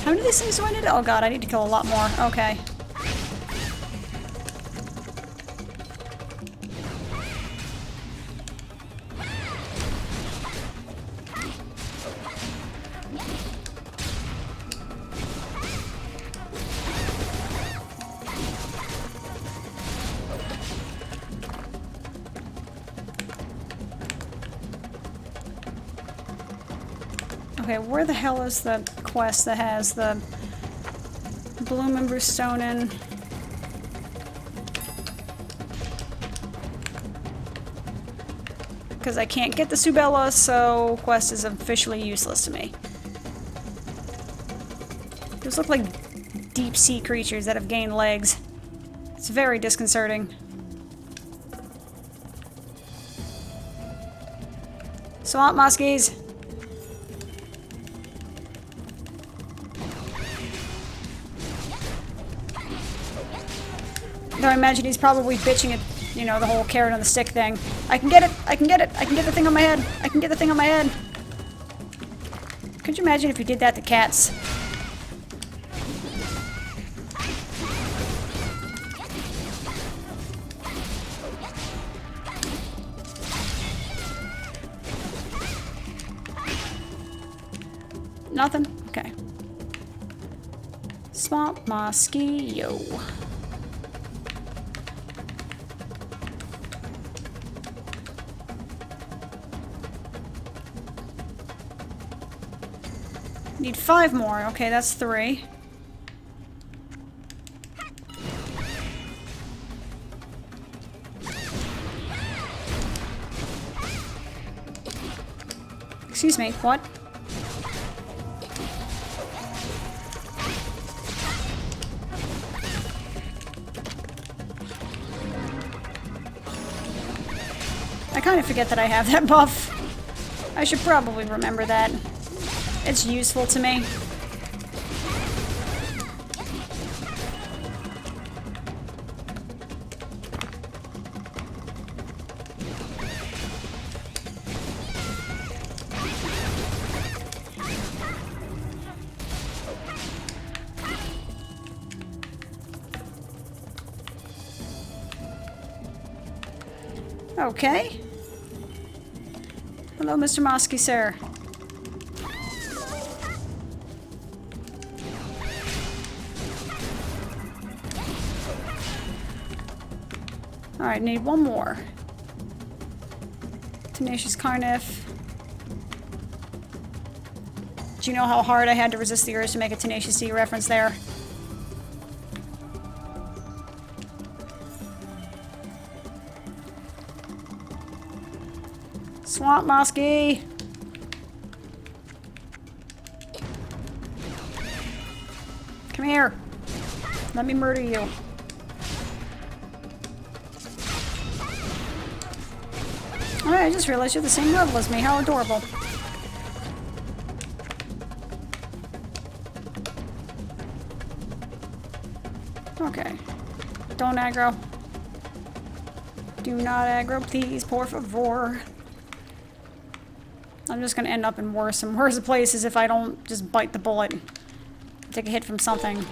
How many of these things do I need? Oh god, I need to kill a lot more. Okay. Okay, where the hell is the quest that has the Bloom and Brimstone in? Because I can't get the Subella, so quest is officially useless to me. Those look like deep sea creatures that have gained legs. It's very disconcerting. Swamp muskies! Though I imagine he's probably bitching at, you know, the whole carrot on the stick thing. I can get it! I can get it! I can get the thing on my head! I can get the thing on my head! Could you imagine if you did that to cats? Nothing? Okay. Swamp mosquito. Need 5 more. Okay, that's 3. Excuse me, what? I kind of forget that I have that buff. I should probably remember that. It's useful to me. Okay. Hello, Mr. Mosky, sir. Alright, need 1 more. Tenacious Carniff. Do you know how hard I had to resist the urge to make a Tenacious D reference there? Swamp Mosky! Come here. Let me murder you. Alright, I just realized you're the same level as me. How adorable. Okay. Don't aggro. Do not aggro, please, por favor. I'm just gonna end up in worse and worse places if I don't just bite the bullet. Take a hit from something.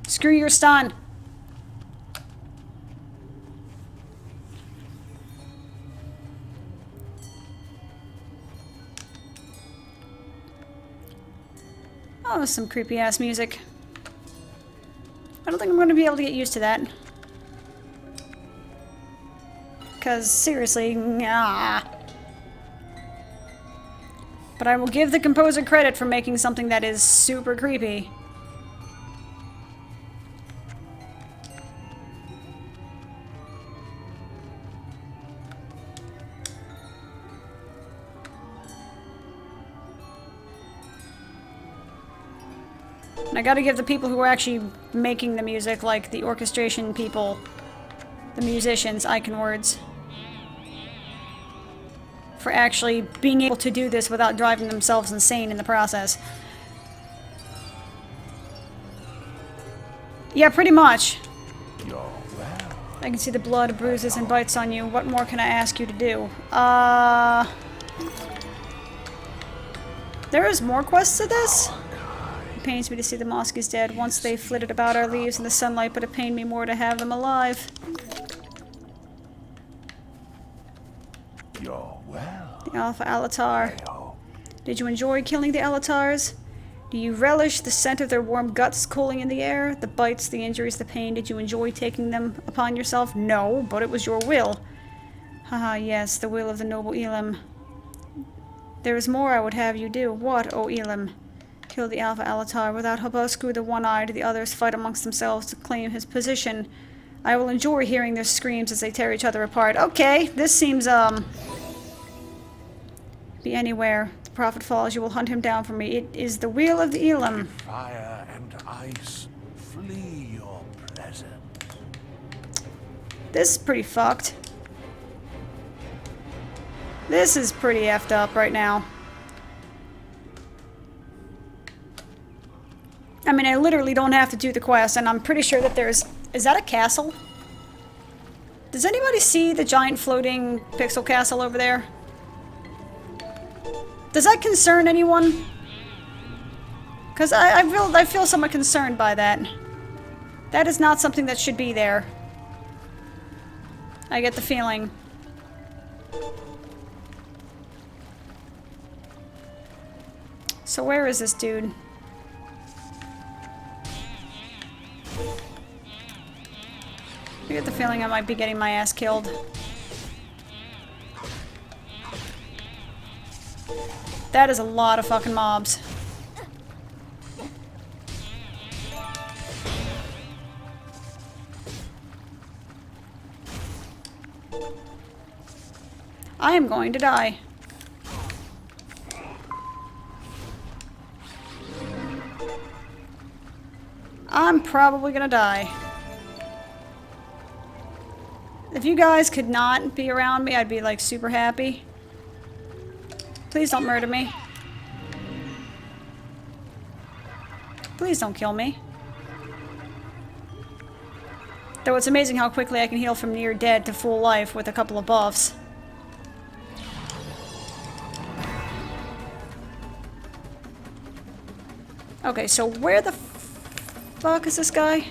Screw your stun. Oh, there's some creepy ass music. I don't think I'm going to be able to get used to that. Because, seriously, nah. But I will give the composer credit for making something that is super creepy. And I gotta give the people who are actually making the music, like the orchestration people, the musicians, Icon Words, for actually being able to do this without driving themselves insane in the process. Yeah, pretty much. I can see the blood, bruises, and bites on you. What more can I ask you to do? There is more quests to this? It pains me to see the Moskies dead. Once they flitted about our leaves in the sunlight, but it pained me more to have them alive. You're well. The Alpha Alatar. Did you enjoy killing the Alatars? Do you relish the scent of their warm guts cooling in the air? The bites, the injuries, the pain. Did you enjoy taking them upon yourself? No, but it was your will. Haha, yes, the will of the noble Elim. There is more I would have you do. What, O Elim? Kill the Alpha Alatar. Without Hubasku, the One-Eyed, the others fight amongst themselves to claim his position. I will enjoy hearing their screams as they tear each other apart. Okay, this seems, be anywhere. The prophet falls, you will hunt him down for me. It is the will of the Elim. Fire and ice, flee your presence. This is pretty fucked. This is pretty effed up right now. I mean, I literally don't have to do the quest, and I'm pretty sure that there's... Is that a castle? Does anybody see the giant floating pixel castle over there? Does that concern anyone? Because I feel somewhat concerned by that. That is not something that should be there. I get the feeling. So where is this dude? I get the feeling I might be getting my ass killed. That is a lot of fucking mobs. I am going to die. I'm probably gonna die. If you guys could not be around me, I'd be like super happy. Please don't murder me. Please don't kill me. Though it's amazing how quickly I can heal from near dead to full life with a couple of buffs. Okay, so where the fuck is this guy?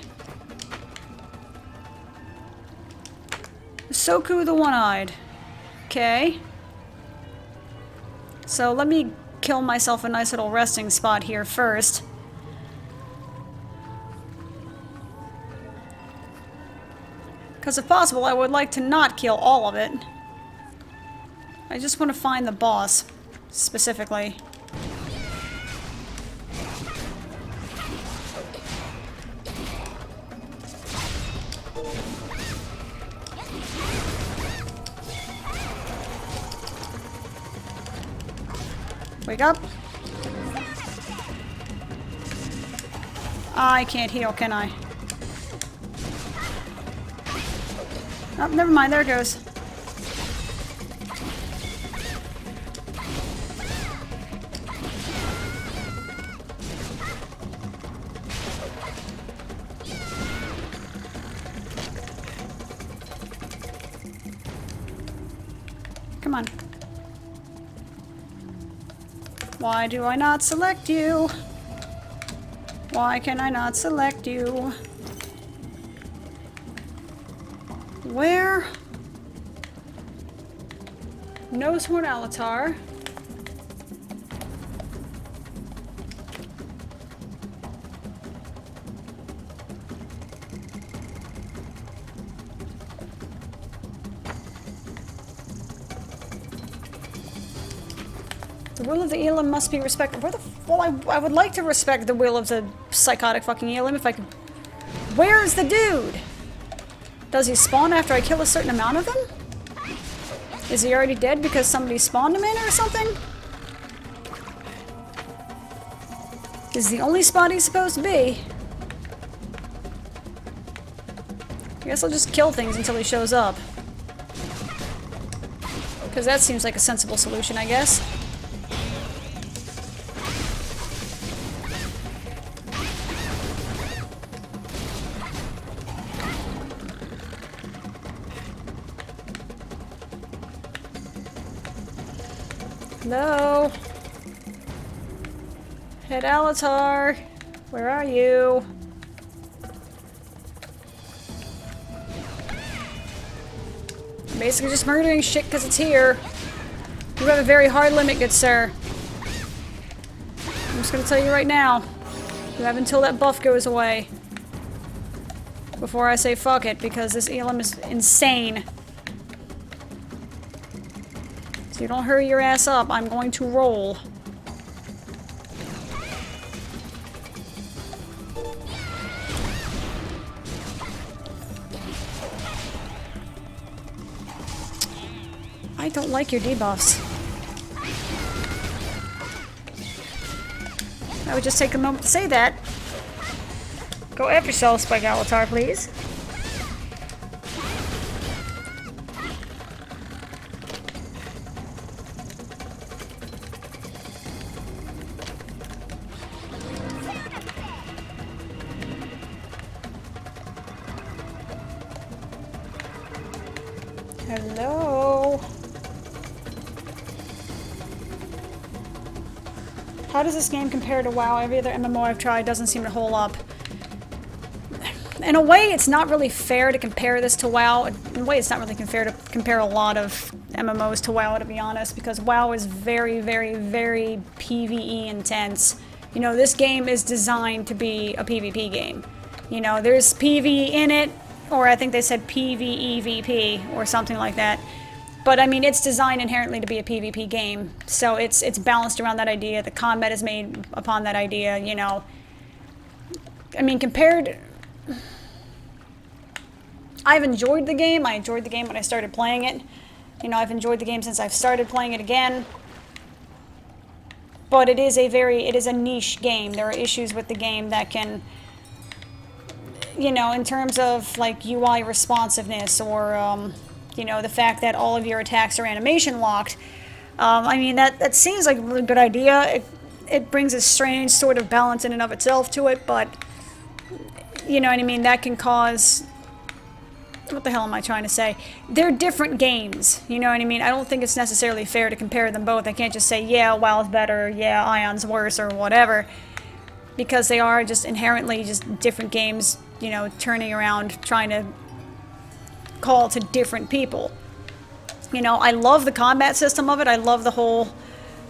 Soku the One-Eyed. Okay. So let me kill myself a nice little resting spot here first. Because if possible, I would like to not kill all of it. I just want to find the boss, specifically. Wake up. I can't heal, can I? Oh, never mind, there it goes. Come on. Why do I not select you? Why can I not select you? Where? Nosehorn Alatar. The will of the Elim must be respected. Where the well, I would like to respect the will of the psychotic fucking Elim if I could. Where's the dude? Does he spawn after I kill a certain amount of them? Is he already dead because somebody spawned him in or something? This is the only spot he's supposed to be. I guess I'll just kill things until he shows up. Because that seems like a sensible solution, I guess. Hello? Head Alatar, where are you? I'm basically just murdering shit because it's here. You have a very hard limit, good sir. I'm just gonna tell you right now. You have until that buff goes away. Before I say fuck it, because this Elam is insane. So you don't hurry your ass up, I'm going to roll. I don't like your debuffs. I would just take a moment to say that. Go F yourself, Spike Alatar, please. Hello? How does this game compare to WoW? Every other MMO I've tried doesn't seem to hold up. In a way, it's not really fair to compare this to WoW. In a way, it's not really fair to compare a lot of MMOs to WoW, to be honest, because WoW is very, very, very PvE intense. You know, this game is designed to be a PvP game. You know, there's PvE in it, or I think they said PvEVP, or something like that. But, I mean, it's designed inherently to be a PvP game, so it's balanced around that idea. The combat is made upon that idea, you know. I mean, compared... I've enjoyed the game. I enjoyed the game when I started playing it. You know, I've enjoyed the game since I've started playing it again. But it is a niche game. There are issues with the game that can, you know, in terms of, like, UI responsiveness or, you know, the fact that all of your attacks are animation locked. I mean, that seems like a really good idea. It brings a strange sort of balance in and of itself to it, but, you know what I mean, that can cause... What the hell am I trying to say? They're different games, you know what I mean? I don't think it's necessarily fair to compare them both. I can't just say, yeah, WoW's better, yeah, Aion's worse, or whatever. Because they are just inherently just different games, you know, turning around, trying to call to different people. You know, I love the combat system of it. I love the whole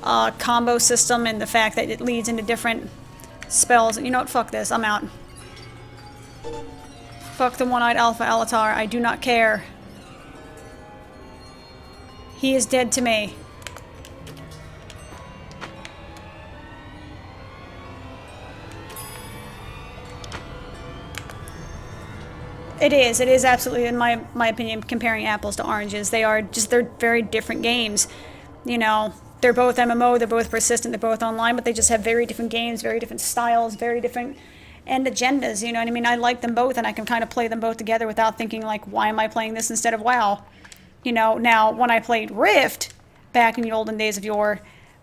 combo system and the fact that it leads into different spells. You know what? Fuck this. I'm out. Fuck the one-eyed Alpha Alatar. I do not care. He is dead to me. It is absolutely, in my opinion, comparing apples to oranges. They're very different games. You know, they're both MMO, they're both persistent, they're both online, but they just have very different games, very different styles, very different and agendas, you know what I mean? I like them both, and I can kind of play them both together without thinking, like, why am I playing this instead of WoW? You know, now, when I played Rift, back in the olden days of yore,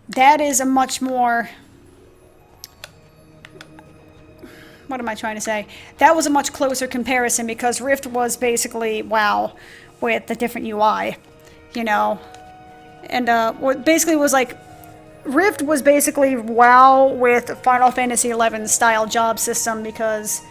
that is a much more... What am I trying to say? That was a much closer comparison, because Rift was basically WoW with a different UI, you know? And, what basically was like... Rift was basically WoW with Final Fantasy XI style job system, because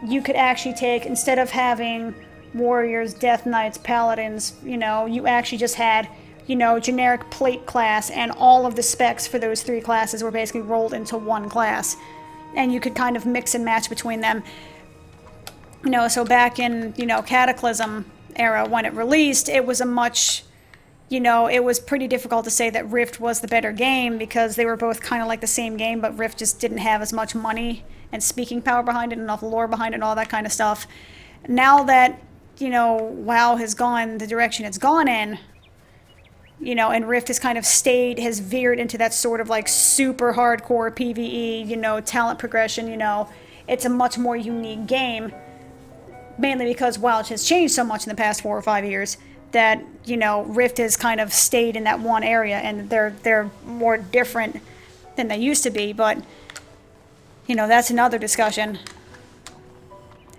you could actually take, instead of having warriors, death knights, paladins, you know, you actually just had, you know, generic plate class, and all of the specs for those three classes were basically rolled into one class. And you could kind of mix and match between them. You know, so back in, you know, Cataclysm era, when it released, it was a much... You know, it was pretty difficult to say that Rift was the better game, because they were both kind of like the same game, but Rift just didn't have as much money and speaking power behind it, enough lore behind it, and all that kind of stuff. Now that, you know, WoW has gone the direction it's gone in, you know, and Rift has kind of has veered into that sort of like super hardcore PvE, you know, talent progression, you know, it's a much more unique game, mainly because WoW has changed so much in the past 4 or 5 years. That, you know, Rift has kind of stayed in that one area, and they're more different than they used to be, but, you know, that's another discussion.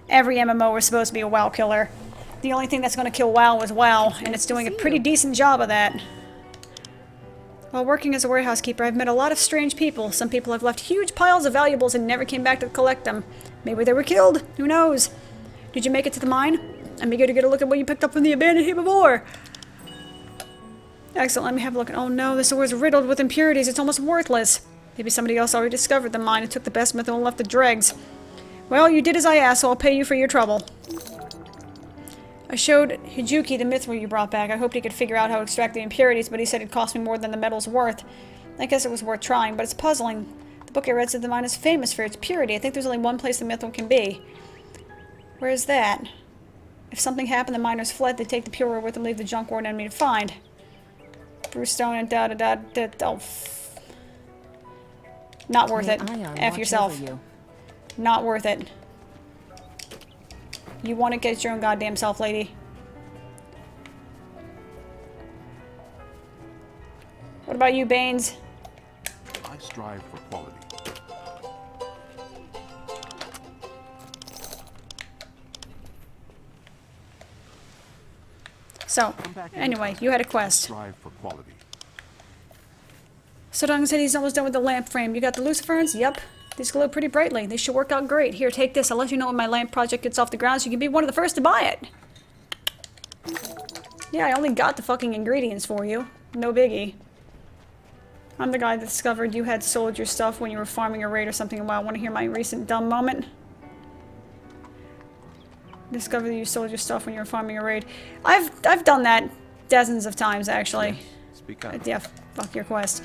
Every MMO was supposed to be a WoW killer. The only thing that's going to kill WoW was WoW, and it's doing a pretty decent job of that. While working as a warehouse keeper, I've met a lot of strange people. Some people have left huge piles of valuables and never came back to collect them. Maybe they were killed. Who knows? Did you make it to the mine? I'm eager to get a look at what you picked up from the abandoned heap of ore. Excellent, let me have a look. Oh no, this ore is riddled with impurities. It's almost worthless. Maybe somebody else already discovered the mine and took the best metal and left the dregs. Well, you did as I asked, so I'll pay you for your trouble. I showed Hijuki the mithril you brought back. I hoped he could figure out how to extract the impurities, but he said it cost me more than the metal's worth. I guess it was worth trying, but it's puzzling. The book I read said the mine is famous for its purity. I think there's only one place the mithril can be. Where is that? If something happened, the miners fled. They take the pure ore with them, leave the junk ore and enemy to find. Bruce Stone and da-da-da-da. Oh, not worth it. F yourself. Not worth it. You want to get your own goddamn self, lady. What about you, Baines? I strive for quality. So, anyway, you had a quest. Strive for quality. Sodong said he's almost done with the lamp frame. You got the luciferns? Yep. These glow pretty brightly. They should work out great. Here, take this. I'll let you know when my lamp project gets off the ground so you can be one of the first to buy it. Yeah, I only got the fucking ingredients for you. No biggie. I'm the guy that discovered you had sold your stuff when you were farming a raid or something. Wow, want to hear my recent dumb moment? Discovered that you sold your stuff when you were farming a raid. I've done that dozens of times, actually. Yes. Speak up. Yeah, fuck your quest.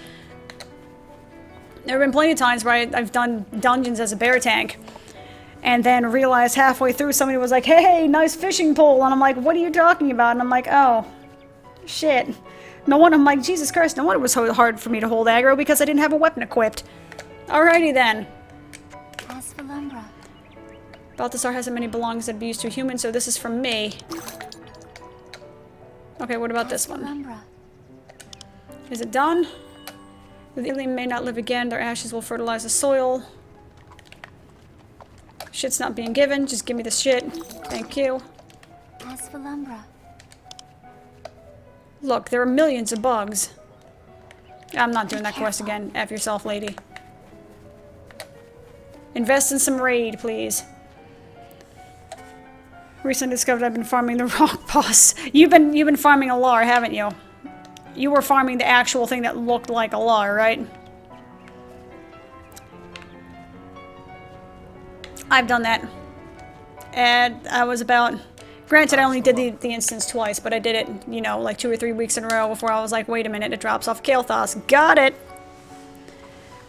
There have been plenty of times where I've done dungeons as a bear tank, and then realized halfway through somebody was like, hey, nice fishing pole, and I'm like, what are you talking about? And I'm like, oh, shit. No wonder, I'm like, Jesus Christ, no wonder it was so hard for me to hold aggro, because I didn't have a weapon equipped. Alrighty then. As for Lumbra. Balthasar hasn't many belongings that be used to a human, so this is from me. Okay, what about this one? Lumbra. Is it done? The alien may not live again. Their ashes will fertilize the soil. Shit's not being given. Just give me the shit. Thank you. As for Lumbra. Look, there are millions of bugs. I'm not doing that quest again. F yourself, lady. Invest in some raid, please. Recently discovered I've been farming the wrong boss. You've been farming a lar, haven't you? You were farming the actual thing that looked like a lar, right? I've done that. And I was about... Granted, I only did the instance twice, but I did it, you know, like 2 or 3 weeks in a row before I was like, wait a minute, it drops off Kael'thas. Got it!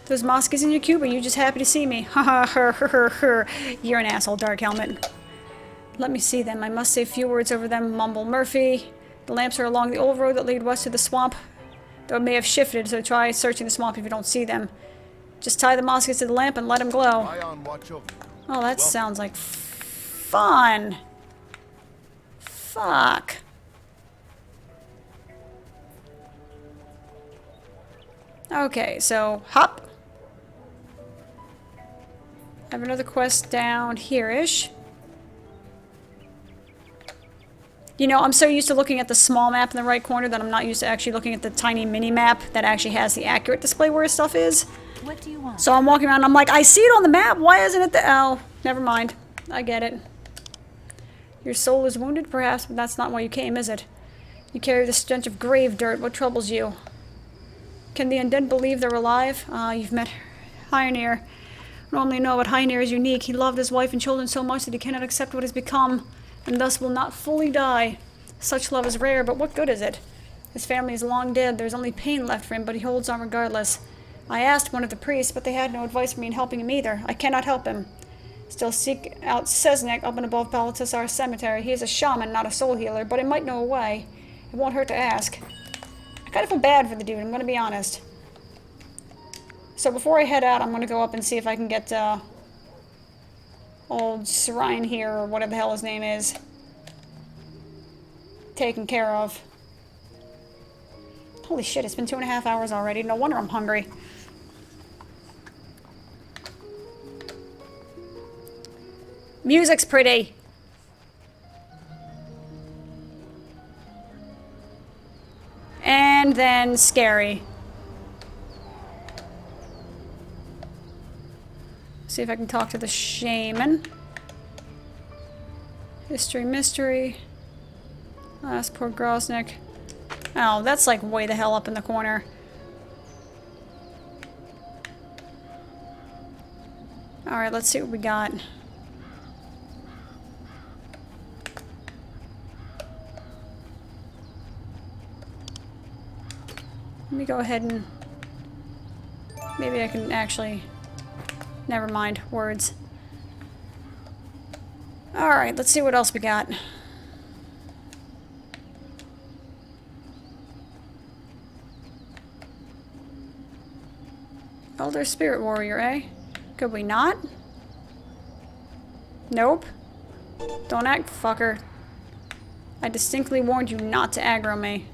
Those Moskis in your cube, are you just happy to see me? Haha, her. You're an asshole, Dark Helmet. Let me see them. I must say a few words over them, mumble Murphy. The lamps are along the old road that lead west to the swamp. Though it may have shifted, so try searching the swamp if you don't see them. Just tie the Moskis to the lamp and let them glow. Aion, watch over. Oh, that sounds like fun. Fuck. Okay, so hop. I have another quest down here-ish. You know, I'm so used to looking at the small map in the right corner that I'm not used to actually looking at the tiny mini-map that actually has the accurate display where stuff is. What do you want? So I'm walking around and I'm like, I see it on the map, why isn't it the... Oh, never mind. I get it. Your soul is wounded, perhaps, but that's not why you came, is it? You carry the stench of grave dirt. What troubles you? Can the undead believe they're alive? Ah, you've met Heinir. Normally know, but Heinir is unique. He loved his wife and children so much that he cannot accept what has become, and thus will not fully die. Such love is rare, but what good is it? His family is long dead. There's only pain left for him, but he holds on regardless. I asked one of the priests, but they had no advice for me in helping him either. I cannot help him. Still seek out Seznek up and above Balthasar's cemetery. He is a shaman, not a soul healer, but it might know a way. It won't hurt to ask. I kind of feel bad for the dude, I'm going to be honest. So before I head out, I'm going to go up and see if I can get old Srine here, or whatever the hell his name is, taken care of. Holy shit, it's been 2.5 hours already. No wonder I'm hungry. Music's pretty. And then scary. See if I can talk to the shaman. History, mystery. Last poor Grosnik. Oh, that's like way the hell up in the corner. Alright, let's see what we got. Let me go ahead and... maybe I can actually... never mind. Words. Alright, let's see what else we got. Elder Spirit Warrior, eh? Could we not? Nope. Don't act, fucker. I distinctly warned you not to aggro me.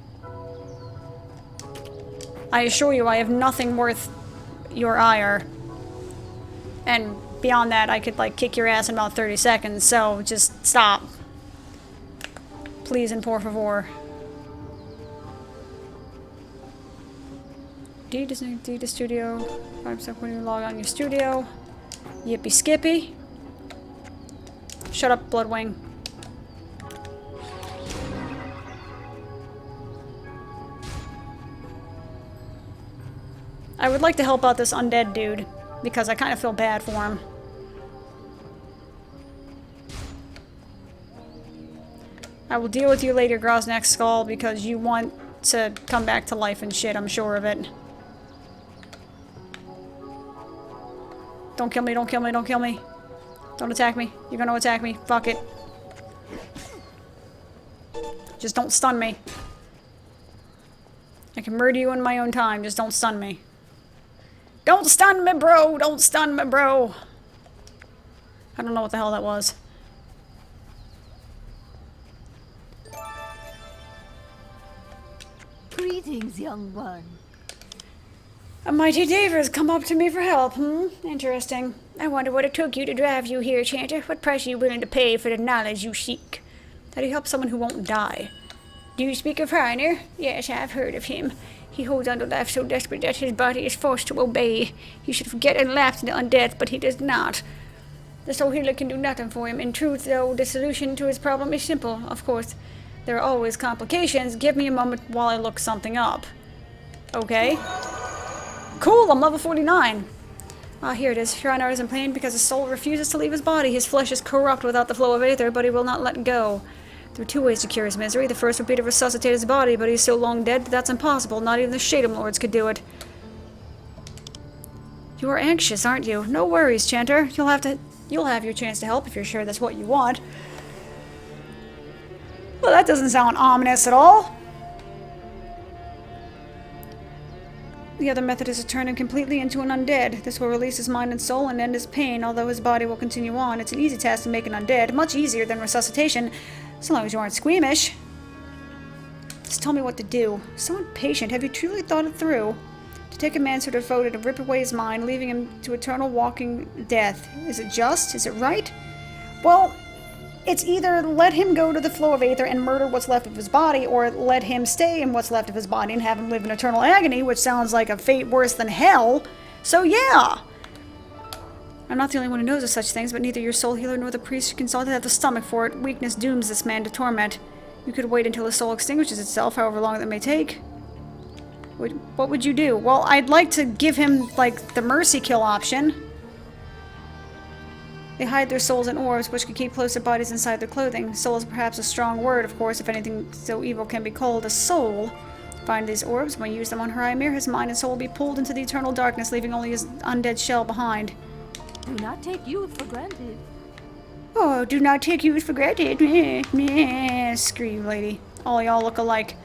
I assure you I have nothing worth your ire. And beyond that, I could, like, kick your ass in about 30 seconds, so just stop. Please and por favor. D to studio. 5% when you log on your studio. Yippee skippy. Shut up, Bloodwing. I would like to help out this undead dude, because I kind of feel bad for him. I will deal with you later, Grosnek Skull, because you want to come back to life and shit, I'm sure of it. Don't kill me, don't kill me, don't kill me. Don't attack me. You're gonna attack me. Fuck it. Just don't stun me. I can murder you in my own time, just don't stun me. Don't stun me, bro! Don't stun me, bro! I don't know what the hell that was. Greetings, young one. A mighty Daver has come up to me for help, Interesting. I wonder what it took you to drive you here, Chanter. What price are you willing to pay for the knowledge you seek? How do you help someone who won't die? Do you speak of Reiner? Yes, I've heard of him. He holds on to life so desperate that his body is forced to obey. He should forget and lapse into undeath, but he does not. The soul healer can do nothing for him. In truth, though, the solution to his problem is simple. Of course, there are always complications. Give me a moment while I look something up. Okay. Cool, I'm level 49. Ah, here it is. Reiner is in pain because his soul refuses to leave his body. His flesh is corrupt without the flow of aether, but he will not let go. There are two ways to cure his misery. The first would be to resuscitate his body, but he's so long dead that that's impossible. Not even the Shadem Lords could do it. You are anxious, aren't you? No worries, Chanter. You'll have your chance to help if you're sure that's what you want. Well, that doesn't sound ominous at all. The other method is to turn him completely into an undead. This will release his mind and soul and end his pain, although his body will continue on. It's an easy task to make an undead, much easier than resuscitation, so long as you aren't squeamish. Just tell me what to do. So impatient. Have you truly thought it through? To take a man so devoted and rip away his mind, leaving him to eternal walking death. Is it just? Is it right? Well, it's either let him go to the flow of aether and murder what's left of his body, or let him stay in what's left of his body and have him live in eternal agony, which sounds like a fate worse than hell. So yeah! I'm not the only one who knows of such things, but neither your soul healer nor the priest you consulted have the stomach for it. Weakness dooms this man to torment. You could wait until his soul extinguishes itself, however long that may take. What would you do? Well, I'd like to give him, like, the mercy kill option. They hide their souls in orbs, which could keep close their bodies inside their clothing. Soul is perhaps a strong word, of course, if anything so evil can be called a soul. Find these orbs. When you use them on Haraimir, his mind and soul will be pulled into the eternal darkness, leaving only his undead shell behind. Do not take youth for granted. Oh, do not take youth for granted. Meh, meh. Screw you, lady. All y'all look alike.